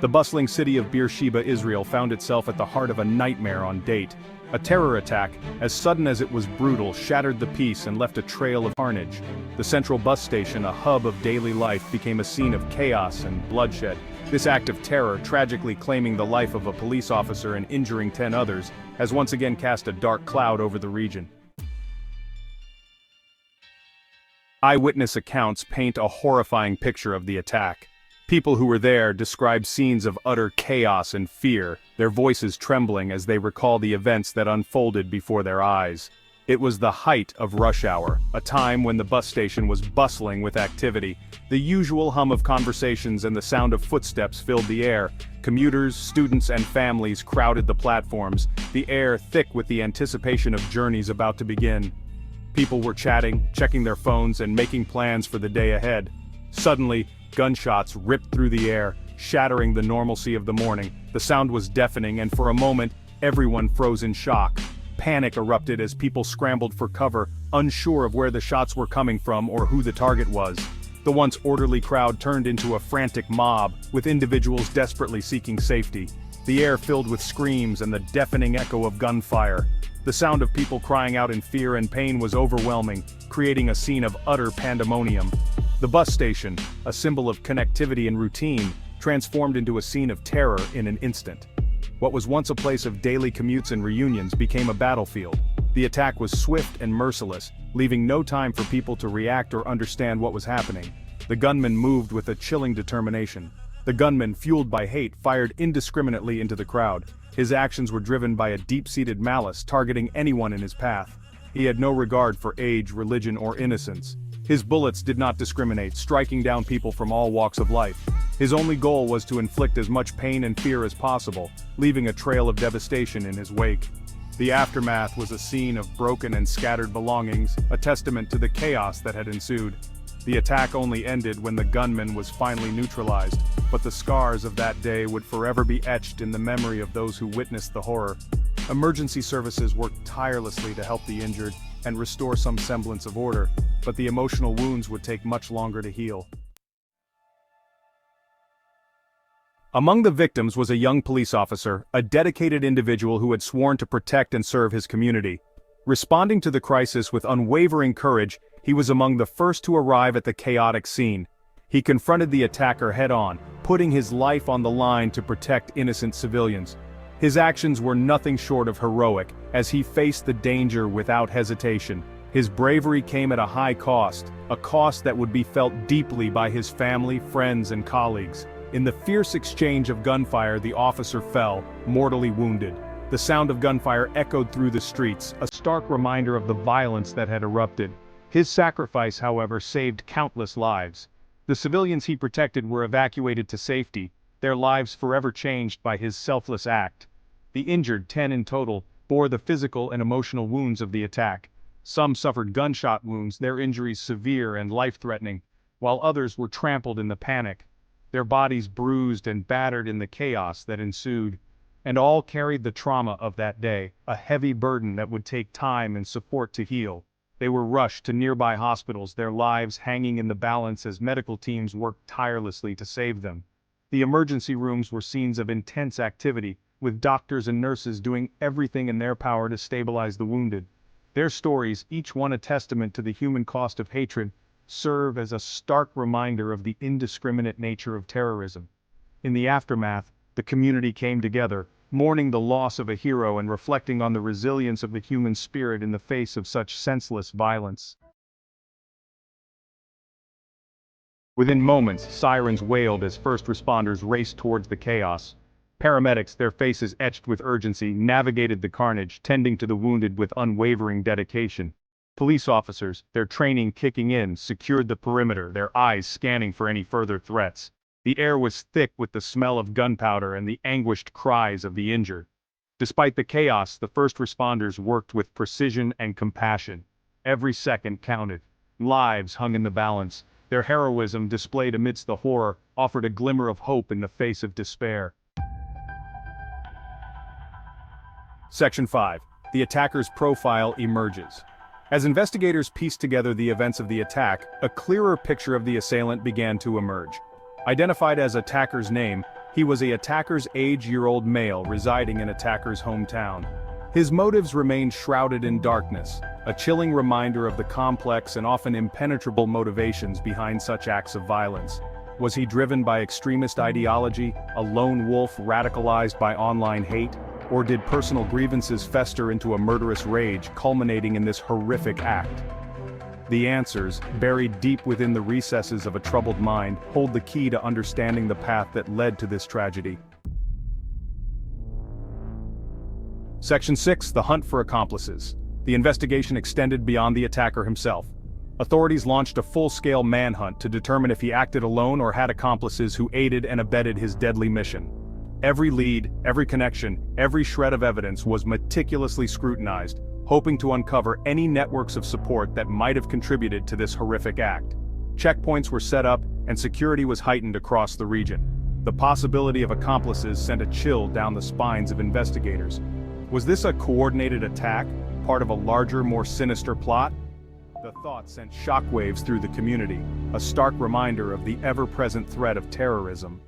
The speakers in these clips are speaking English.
The bustling city of Beersheba, Israel found itself at the heart of a nightmare on date. A terror attack, as sudden as it was brutal, shattered the peace and left a trail of carnage. The central bus station, a hub of daily life, became a scene of chaos and bloodshed. This act of terror, tragically claiming the life of a police officer and injuring 10 others, has once again cast a dark cloud over the region. Eyewitness accounts paint a horrifying picture of the attack. People who were there described scenes of utter chaos and fear, their voices trembling as they recall the events that unfolded before their eyes. It was the height of rush hour, a time when the bus station was bustling with activity. The usual hum of conversations and the sound of footsteps filled the air. Commuters, students, and families crowded the platforms, the air thick with the anticipation of journeys about to begin. People were chatting, checking their phones, and making plans for the day ahead. Suddenly, gunshots ripped through the air, shattering the normalcy of the morning. The sound was deafening, and for a moment, everyone froze in shock. Panic erupted as people scrambled for cover, unsure of where the shots were coming from or who the target was. The once orderly crowd turned into a frantic mob, with individuals desperately seeking safety. The air filled with screams and the deafening echo of gunfire. The sound of people crying out in fear and pain was overwhelming, creating a scene of utter pandemonium. The bus station, a symbol of connectivity and routine, transformed into a scene of terror in an instant. What was once a place of daily commutes and reunions became a battlefield. The attack was swift and merciless, leaving no time for people to react or understand what was happening. The gunman moved with a chilling determination. The gunman, fueled by hate, fired indiscriminately into the crowd. His actions were driven by a deep-seated malice, targeting anyone in his path. He had no regard for age, religion, or innocence. His bullets did not discriminate, striking down people from all walks of life. His only goal was to inflict as much pain and fear as possible, leaving a trail of devastation in his wake. The aftermath was a scene of broken and scattered belongings, a testament to the chaos that had ensued. The attack only ended when the gunman was finally neutralized, but the scars of that day would forever be etched in the memory of those who witnessed the horror. Emergency services worked tirelessly to help the injured and restore some semblance of order, but the emotional wounds would take much longer to heal. Among the victims was a young police officer, a dedicated individual who had sworn to protect and serve his community. Responding to the crisis with unwavering courage, he was among the first to arrive at the chaotic scene. He confronted the attacker head-on, putting his life on the line to protect innocent civilians. His actions were nothing short of heroic, as he faced the danger without hesitation. His bravery came at a high cost, a cost that would be felt deeply by his family, friends, and colleagues. In the fierce exchange of gunfire, the officer fell, mortally wounded. The sound of gunfire echoed through the streets, a stark reminder of the violence that had erupted. His sacrifice, however, saved countless lives. The civilians he protected were evacuated to safety, their lives forever changed by his selfless act. The injured, 10 in total, bore the physical and emotional wounds of the attack. Some suffered gunshot wounds, their injuries severe and life-threatening, while others were trampled in the panic, their bodies bruised and battered in the chaos that ensued. And all carried the trauma of that day, a heavy burden that would take time and support to heal. They were rushed to nearby hospitals, their lives hanging in the balance as medical teams worked tirelessly to save them. The emergency rooms were scenes of intense activity, with doctors and nurses doing everything in their power to stabilize the wounded. Their stories, each one a testament to the human cost of hatred, serve as a stark reminder of the indiscriminate nature of terrorism. In the aftermath, the community came together, mourning the loss of a hero and reflecting on the resilience of the human spirit in the face of such senseless violence. Within moments, sirens wailed as first responders raced towards the chaos. Paramedics, their faces etched with urgency, navigated the carnage, tending to the wounded with unwavering dedication. Police officers, their training kicking in, secured the perimeter, their eyes scanning for any further threats. The air was thick with the smell of gunpowder and the anguished cries of the injured. Despite the chaos, the first responders worked with precision and compassion. Every second counted. Lives hung in the balance. Their heroism, displayed amidst the horror, offered a glimmer of hope in the face of despair. Section 5. The attacker's profile emerges. As investigators pieced together the events of the attack, a clearer picture of the assailant began to emerge. Identified as attacker's name, He was an attacker's age-year-old male residing in attacker's hometown. His motives remained shrouded in darkness, a chilling reminder of the complex and often impenetrable motivations behind such acts of violence. Was he driven by extremist ideology, a lone wolf radicalized by online hate, or did personal grievances fester into a murderous rage, culminating in this horrific act? The answers, buried deep within the recesses of a troubled mind, hold the key to understanding the path that led to this tragedy. Section 6: The Hunt for Accomplices. The investigation extended beyond the attacker himself. Authorities launched a full-scale manhunt to determine if he acted alone or had accomplices who aided and abetted his deadly mission. Every lead, every connection, every shred of evidence was meticulously scrutinized, hoping to uncover any networks of support that might have contributed to this horrific act. Checkpoints were set up, and security was heightened across the region. The possibility of accomplices sent a chill down the spines of investigators. Was this a coordinated attack, part of a larger, more sinister plot? The thought sent shockwaves through the community, a stark reminder of the ever-present threat of terrorism.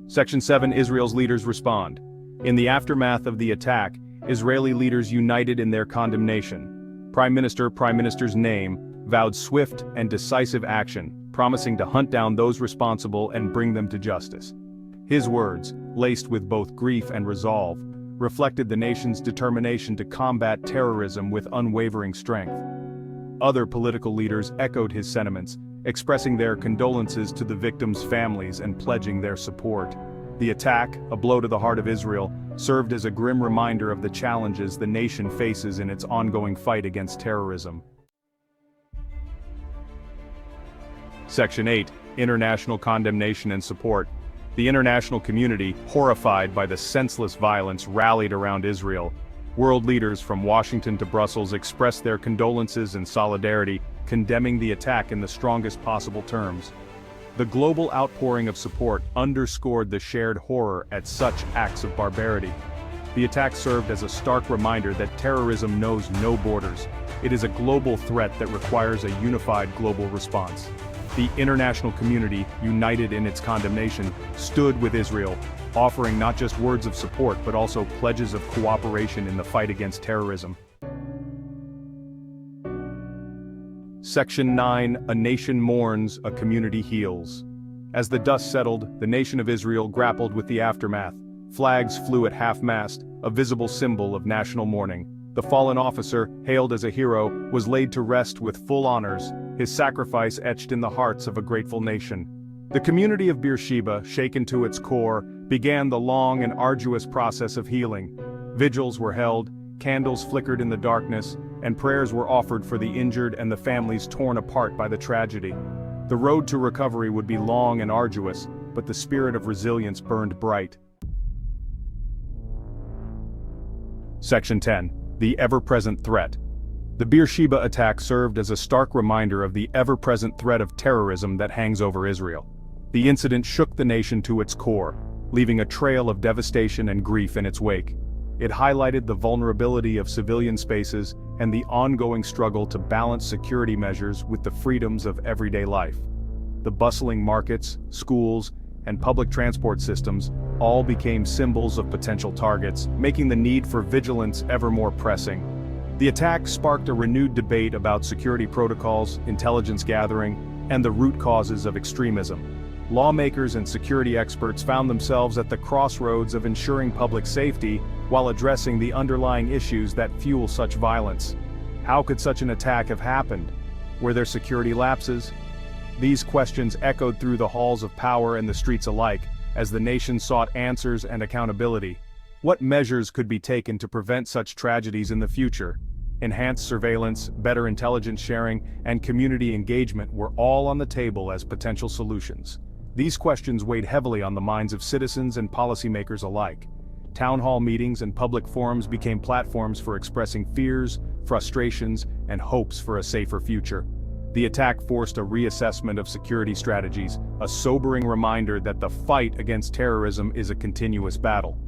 Section 7: Israel's leaders respond. In the aftermath of the attack, Israeli leaders united in their condemnation. Prime Minister's name, vowed swift and decisive action, promising to hunt down those responsible and bring them to justice. His words, laced with both grief and resolve, reflected the nation's determination to combat terrorism with unwavering strength. Other political leaders echoed his sentiments, expressing their condolences to the victims' families and pledging their support. The attack, a blow to the heart of Israel, served as a grim reminder of the challenges the nation faces in its ongoing fight against terrorism. Section 8: International Condemnation and Support. The international community, horrified by the senseless violence, rallied around Israel. World leaders from Washington to Brussels expressed their condolences and solidarity, condemning the attack in the strongest possible terms. The global outpouring of support underscored the shared horror at such acts of barbarity. The attack served as a stark reminder that terrorism knows no borders. It is a global threat that requires a unified global response. The international community, united in its condemnation, stood with Israel, offering not just words of support but also pledges of cooperation in the fight against terrorism. Section 9: A nation mourns, a community heals. As the dust settled, the nation of Israel grappled with the aftermath. Flags flew at half-mast, a visible symbol of national mourning. The fallen officer, hailed as a hero, was laid to rest with full honors, his sacrifice etched in the hearts of a grateful nation. The community of Beersheba, shaken to its core, began the long and arduous process of healing. Vigils were held, candles flickered in the darkness, and prayers were offered for the injured and the families torn apart by the tragedy. The road to recovery would be long and arduous, but the spirit of resilience burned bright. Section 10: The ever-present threat. The Beersheba attack served as a stark reminder of the ever-present threat of terrorism that hangs over Israel. The incident shook the nation to its core, leaving a trail of devastation and grief in its wake. It highlighted the vulnerability of civilian spaces and the ongoing struggle to balance security measures with the freedoms of everyday life. The bustling markets, schools, and public transport systems all became symbols of potential targets, making the need for vigilance ever more pressing. The attack sparked a renewed debate about security protocols, intelligence gathering, and the root causes of extremism. Lawmakers and security experts found themselves at the crossroads of ensuring public safety while addressing the underlying issues that fuel such violence. How could such an attack have happened? Were there security lapses? These questions echoed through the halls of power and the streets alike, as the nation sought answers and accountability. What measures could be taken to prevent such tragedies in the future? Enhanced surveillance, better intelligence sharing, and community engagement were all on the table as potential solutions. These questions weighed heavily on the minds of citizens and policymakers alike. Town hall meetings and public forums became platforms for expressing fears, frustrations, and hopes for a safer future. The attack forced a reassessment of security strategies, a sobering reminder that the fight against terrorism is a continuous battle.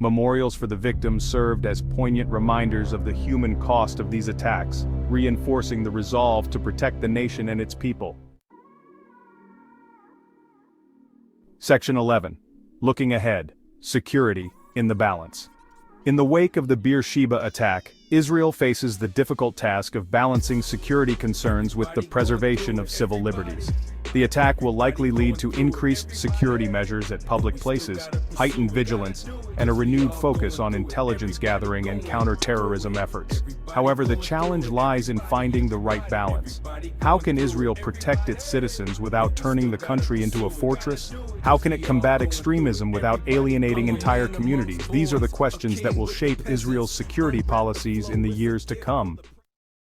Memorials for the victims served as poignant reminders of the human cost of these attacks, reinforcing the resolve to protect the nation and its people. Section 11. Looking ahead. Security, in the balance. In the wake of the Beersheba attack, Israel faces the difficult task of balancing security concerns with the preservation of civil liberties. The attack will likely lead to increased security measures at public places, heightened vigilance, and a renewed focus on intelligence gathering and counter-terrorism efforts. However, the challenge lies in finding the right balance. How can Israel protect its citizens without turning the country into a fortress? How can it combat extremism without alienating entire communities? These are the questions that will shape Israel's security policies in the years to come.